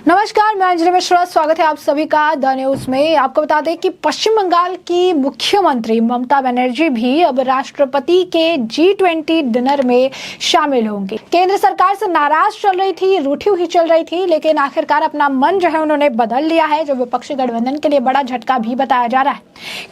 नमस्कार, मैं अंजलि मिश्रा। स्वागत है आप सभी का द न्यूज में। आपको बता दें कि पश्चिम बंगाल की मुख्यमंत्री ममता बनर्जी भी अब राष्ट्रपति के G20 डिनर में शामिल होंगी। केंद्र सरकार से नाराज चल रही थी, रूठी हुई चल रही थी, लेकिन आखिरकार अपना मन जो है उन्होंने बदल लिया है, जो विपक्षी गठबंधन के लिए बड़ा झटका भी बताया जा रहा है,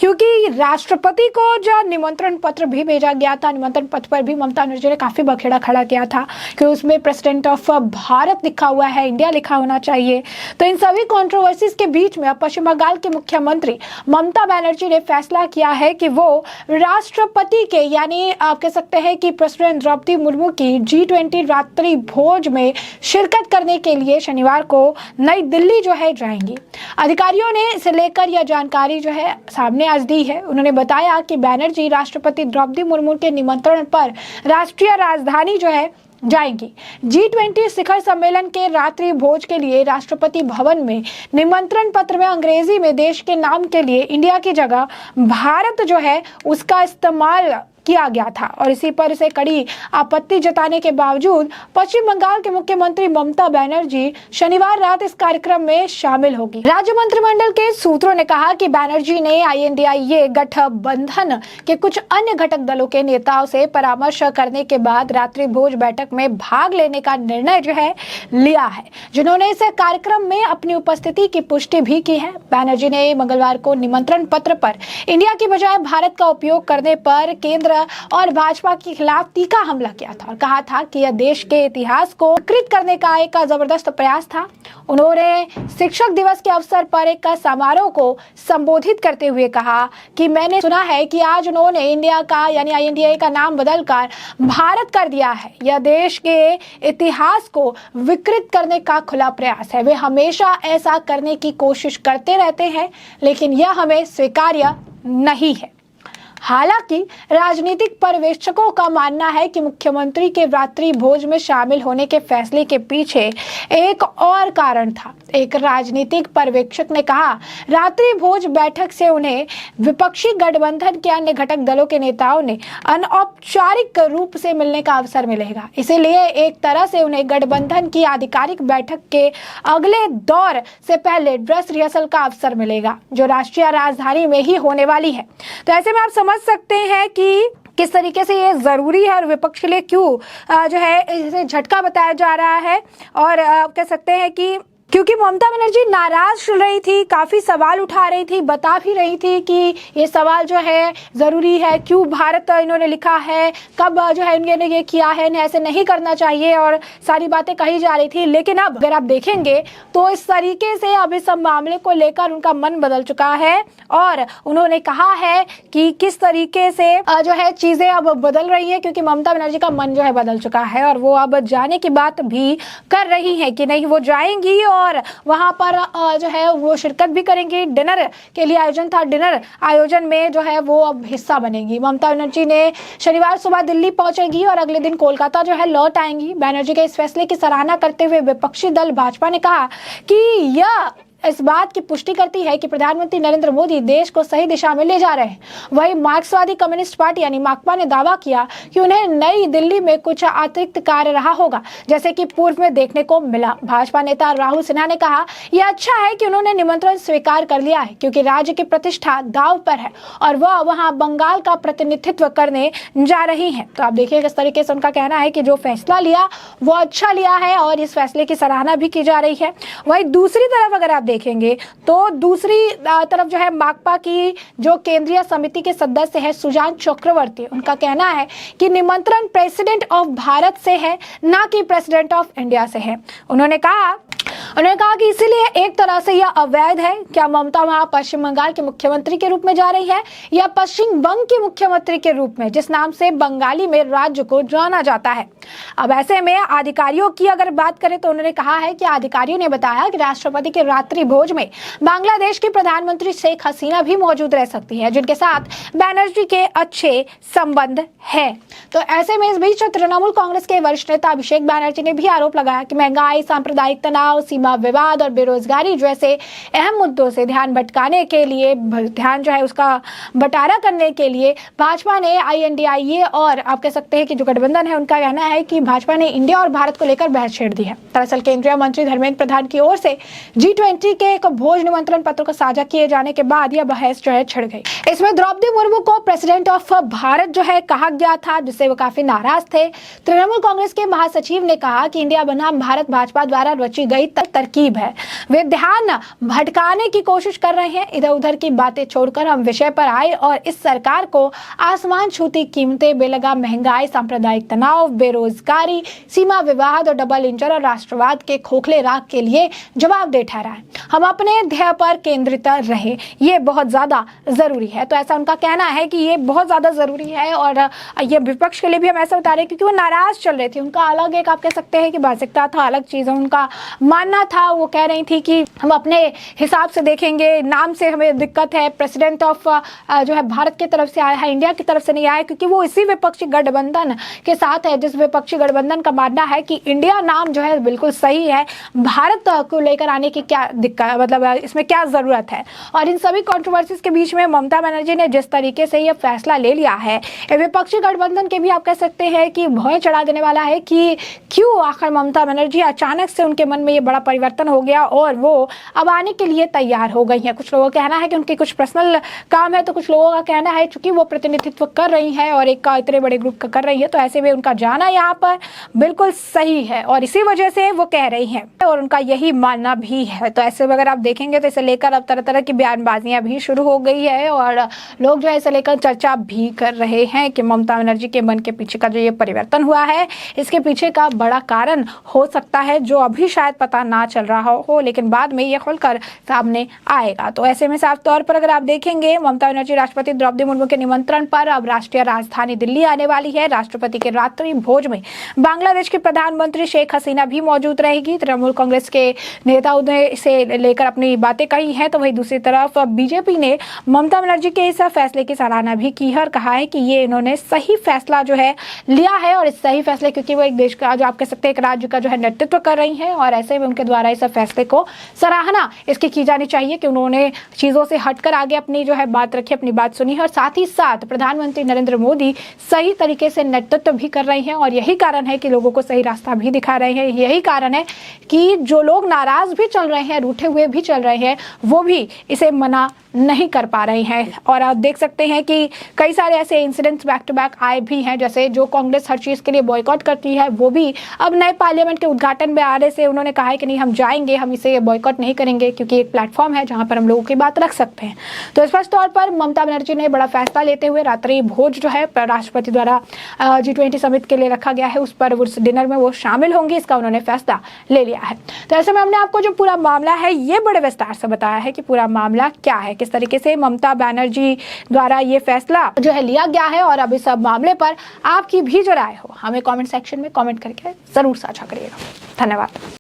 क्योंकि राष्ट्रपति को जो निमंत्रण पत्र भी भेजा गया था, निमंत्रण पत्र पर भी ममता बनर्जी ने काफी बखेड़ा खड़ा किया था कि उसमें प्रेसिडेंट ऑफ भारत लिखा हुआ है, इंडिया लिखा होना चाहिए। तो इन सभी कंट्रोवर्सीज के बीच में अब पश्चिम बंगाल के मुख्यमंत्री ममता बनर्जी ने फैसला किया है कि वो राष्ट्रपति के यानी आप कह सकते हैं कि प्रेसिडेंट द्रौपदी मुर्मू की G20 रात्रि भोज में शिरकत करने के लिए शनिवार को नई दिल्ली जो है जाएंगी। अधिकारियों ने इसे लेकर यह जानकारी जो है सामने आज दी है। उन्होंने बताया कि बनर्जी राष्ट्रपति द्रौपदी मुर्मू के निमंत्रण पर राष्ट्रीय राजधानी जो है जाएंगी। G20 शिखर सम्मेलन के रात्रि भोज के लिए राष्ट्रपति भवन में निमंत्रण पत्र में अंग्रेजी में देश के नाम के लिए इंडिया की जगह भारत जो है उसका इस्तेमाल किया गया था और इसी पर इसे कड़ी आपत्ति जताने के बावजूद पश्चिम बंगाल के मुख्यमंत्री ममता बनर्जी शनिवार रात इस कार्यक्रम में शामिल होगी। राज्य मंत्रिमंडल के सूत्रों ने कहा कि बनर्जी ने INDIA गठबंधन के कुछ अन्य घटक दलों के नेताओं से परामर्श करने के बाद रात्रि भोज बैठक में भाग लेने का निर्णय जो है लिया है, जिन्होंने इस कार्यक्रम में अपनी उपस्थिति की पुष्टि भी की है। बनर्जी ने मंगलवार को निमंत्रण पत्र पर इंडिया की बजाय भारत का उपयोग करने पर केंद्र और भाजपा के खिलाफ तीखा हमला किया था और कहा था कि यह देश के इतिहास को विकृत करने का एक जबरदस्त प्रयास था। उन्होंने शिक्षक दिवस के अवसर पर एक समारोह को संबोधित करते हुए कहा कि मैंने सुना है कि आज उन्होंने इंडिया का यानी INDIA का नाम बदलकर भारत कर दिया है। यह देश के इतिहास को विकृत करने का खुला प्रयास है। वे हमेशा ऐसा करने की कोशिश करते रहते हैं, लेकिन यह हमें स्वीकार्य नहीं है। हालांकि राजनीतिक पर्यवेक्षकों का मानना है कि मुख्यमंत्री के रात्रि भोज में शामिल होने के फैसले के पीछे एक और कारण था। एक राजनीतिक पर्यवेक्षक ने कहा, रात्रि भोज बैठक से उन्हें विपक्षी गठबंधन के अन्य घटक दलों के नेताओं ने अनौपचारिक रूप से मिलने का अवसर मिलेगा। इसीलिए एक तरह से उन्हें गठबंधन की आधिकारिक बैठक के अगले दौर से पहले ड्रेस रिहर्सल का अवसर मिलेगा, जो राष्ट्रीय राजधानी में ही होने वाली है। तो ऐसे में आप समझ सकते हैं कि किस तरीके से ये जरूरी है और विपक्ष के लिए क्यों जो है इसे झटका बताया जा रहा है। और कह सकते हैं कि क्योंकि ममता बनर्जी नाराज चल रही थी, काफी सवाल उठा रही थी, बता भी रही थी कि ये सवाल जो है जरूरी है, क्यों भारत इन्होंने लिखा है, कब जो है इन्होंने ये किया है, इन्हें ऐसे नहीं करना चाहिए और सारी बातें कही जा रही थी। लेकिन अब अगर आप देखेंगे तो इस तरीके से अब इस मामले को लेकर उनका मन बदल चुका है और उन्होंने कहा है कि किस तरीके से जो है चीजें अब बदल रही है, क्योंकि ममता बनर्जी का मन जो है बदल चुका है और वो अब जाने की बात भी कर रही है कि नहीं वो जाएंगी और वहां पर जो है वो शिरकत भी करेंगी। डिनर के लिए आयोजन था, डिनर आयोजन में जो है वो अब हिस्सा बनेंगी। ममता बनर्जी ने शनिवार सुबह दिल्ली पहुंचेगी और अगले दिन कोलकाता जो है लौट आएंगी। बनर्जी के इस फैसले की सराहना करते हुए विपक्षी दल भाजपा ने कहा कि यह इस बात की पुष्टि करती है कि प्रधानमंत्री नरेंद्र मोदी देश को सही दिशा में ले जा रहे हैं। वहीं मार्क्सवादी कम्युनिस्ट पार्टी यानी माकपा ने दावा किया कि उन्हें नई दिल्ली में कुछ अतिरिक्त कार्य रहा होगा, जैसे कि पूर्व में देखने को मिला। भाजपा नेता राहुल सिन्हा ने कहा, यह अच्छा है कि उन्होंने निमंत्रण स्वीकार कर लिया है, क्योंकि राज्य की प्रतिष्ठा दांव पर है और वह वहां बंगाल का प्रतिनिधित्व करने जा रही है। तो आप देखिए किस तरीके से उनका कहना है कि जो फैसला लिया वो अच्छा लिया है और इस फैसले की सराहना भी की जा रही है। वहीं दूसरी तरफ अगर आप देखेंगे तो दूसरी तरफ जो है माकपा की जो केंद्रीय समिति के सदस्य है सुजान चक्रवर्ती, उनका कहना है कि निमंत्रण प्रेसिडेंट ऑफ भारत से है, ना कि प्रेसिडेंट ऑफ इंडिया से है। उन्होंने कहा कि इसीलिए एक तरह से यह अवैध है। क्या ममता वहां पश्चिम बंगाल के मुख्यमंत्री के रूप में जा रही है या पश्चिम बंग के मुख्यमंत्री के रूप में, जिस नाम से बंगाली में राज्य को जाना जाता है। अब ऐसे में अधिकारियों की अगर बात करें तो उन्होंने कहा है कि अधिकारियों ने बताया कि राष्ट्रपति के रात्रि भोज में बांग्लादेश की प्रधानमंत्री शेख हसीना भी मौजूद रह सकती है, जिनके साथ बनर्जी के अच्छे संबंध है। तो ऐसे में इस बीच तृणमूल कांग्रेस के वरिष्ठ नेता अभिषेक बनर्जी ने भी आरोप लगाया कि महंगाई, सांप्रदायिक तनाव, सीमा विवाद और बेरोजगारी जैसे अहम मुद्दों से ध्यान भटकाने के लिए, ध्यान जो है उसका बंटारा करने के लिए भाजपा ने INDIA और आप कह सकते हैं कि जो गठबंधन है उनका कहना है कि भाजपा ने इंडिया और भारत को लेकर बहस छेड़ दी है। दरअसल केंद्रीय मंत्री धर्मेंद्र प्रधान की ओर से G20 के एक भोज निमंत्रण पत्र को साझा किए जाने के बाद यह बहस जो है छिड़ गई। इसमें द्रौपदी मुर्मू को प्रेसिडेंट ऑफ भारत जो है कहा गया था, जिससे वो काफी नाराज थे। तृणमूल कांग्रेस के महासचिव ने कहा कि इंडिया बनाम भारत भाजपा द्वारा रची गई तरकीब है, वे ध्यान भटकाने की कोशिश कर रहे हैं। इधर उधर की बातें छोड़कर हम विषय पर आए और इस सरकार को आसमान छूती कीमतें, बेलगाम महंगाई, सांप्रदायिक तनाव, बेरोजगारी, सीमा विवाद और डबल इंजन और राष्ट्रवाद के खोखले राग के लिए जवाबदेह ठहराएं। हम अपने ध्येय पर केंद्रित रहे, ये बहुत ज्यादा जरूरी है। तो ऐसा उनका कहना है कि ये बहुत ज्यादा जरूरी है और ये विपक्ष के लिए भी हम ऐसा बता रहे हैं क्योंकि वो नाराज चल रहे थे। उनका अलग एक आप कह सकते हैं कि मानसिकता था, अलग चीज उनका मानना था। वो कह रही थी कि हम अपने हिसाब से देखेंगे, नाम से हमें दिक्कत है, प्रेसिडेंट ऑफ जो है भारत की तरफ से आया है, इंडिया की तरफ से नहीं आया, क्योंकि वो इसी विपक्षी गठबंधन के साथ है जिस विपक्षी गठबंधन का मानना है कि इंडिया नाम जो है बिल्कुल सही है, भारत को लेकर आने की क्या दिक्कत, मतलब इसमें क्या जरूरत है। और इन सभी कंट्रोवर्सीज के बीच में ममता बनर्जी ने जिस तरीके से यह फैसला ले लिया है, विपक्षी गठबंधन के भी आप कह सकते हैं कि भय चढ़ा देने वाला है कि क्यों आखिर ममता बनर्जी अचानक से उनके मन में ये बड़ा परिवर्तन हो गया और वो अब आने के लिए तैयार हो गई हैं। कुछ लोगों का कहना है कि उनके कुछ पर्सनल काम है, तो कुछ लोगों का कहना है चूंकि वो प्रतिनिधित्व कर रही हैं और एक इतने बड़े ग्रुप का कर रही है, तो ऐसे में उनका जाना यहाँ पर बिल्कुल सही है और इसी वजह से वो कह रही हैं और उनका यही मानना भी है। तो ऐसे में अगर आप देखेंगे तो इसे लेकर अब तरह तरह की बयानबाजियां भी शुरू हो गई है और लोग जो है इसे लेकर चर्चा भी कर रहे हैं कि ममता बनर्जी के मन के पीछे का जो ये परिवर्तन हुआ है, इसके पीछे का बड़ा कारण हो सकता है जो अभी शायद पता ना चल रहा हो, लेकिन बाद में ये खुलकर सामने आएगा। तो ऐसे में साफ तौर पर अगर आप देखेंगे, ममता बनर्जी राष्ट्रपति द्रौपदी मुर्मू के निमंत्रण पर अब राष्ट्रीय राजधानी दिल्ली आने वाली है। राष्ट्रपति के रात्रि भोज में बांग्लादेश की प्रधानमंत्री शेख हसीना भी मौजूद रहेगी। तृणमूल कांग्रेस के नेताओं ने इसे लेकर अपनी बातें कही हैं, तो वहीं दूसरी तरफ बीजेपी ने ममता बनर्जी के इस फैसले की सराहना भी की है और कहा है कि ये इन्होंने सही फैसला जो है लिया है और इस सही फैसले, क्योंकि वो एक देश का जो आप कह सकते हैं एक राज्य का जो है नेतृत्व कर रही हैं और ऐसे में उनके द्वारा इस फैसले को सराहना इसकी की जानी चाहिए कि उन्होंने चीजों से हटकर आगे अपनी जो है बात रखी, अपनी बात सुनी है और साथ ही साथ प्रधानमंत्री नरेंद्र मोदी सही तरीके से नेतृत्व भी कर रही हैं और यही कारण है कि लोगों को सही रास्ता भी दिखा रहे हैं। यही कारण है कि जो लोग नाराज भी चल रहे हैं, रूठे हुए भी चल रहे हैं, वो भी इसे मना नहीं कर पा रहे हैं। और आप देख सकते हैं कि कई सारे ऐसे इंसिडेंट्स बैक टू बैक आए भी हैं, जैसे जो कांग्रेस हर चीज़ के लिए बॉयकॉट करती है वो भी अब नए पार्लियामेंट के उद्घाटन में आने से उन्होंने कहा है कि नहीं, हम जाएंगे, हम इसे बॉयकॉट नहीं करेंगे क्योंकि एक प्लेटफॉर्म है जहां पर हम लोगों की बात रख सकते हैं। तो स्पष्ट तौर पर ममता बनर्जी ने बड़ा फैसला लेते हुए रात्रि भोज जो है राष्ट्रपति द्वारा G20 समिट के लिए रखा गया है, उस पर उस डिनर में वो शामिल होंगी, इसका उन्होंने फैसला ले लिया है। तो ऐसे में हमने आपको जो पूरा मामला है ये बड़े विस्तार से बताया है कि पूरा मामला क्या है, किस तरीके से ममता बनर्जी द्वारा ये फैसला जो है लिया गया है और अब इस मामले पर आपकी भी जो राय हो हमें कमेंट सेक्शन में कमेंट करके जरूर साझा करिएगा। धन्यवाद।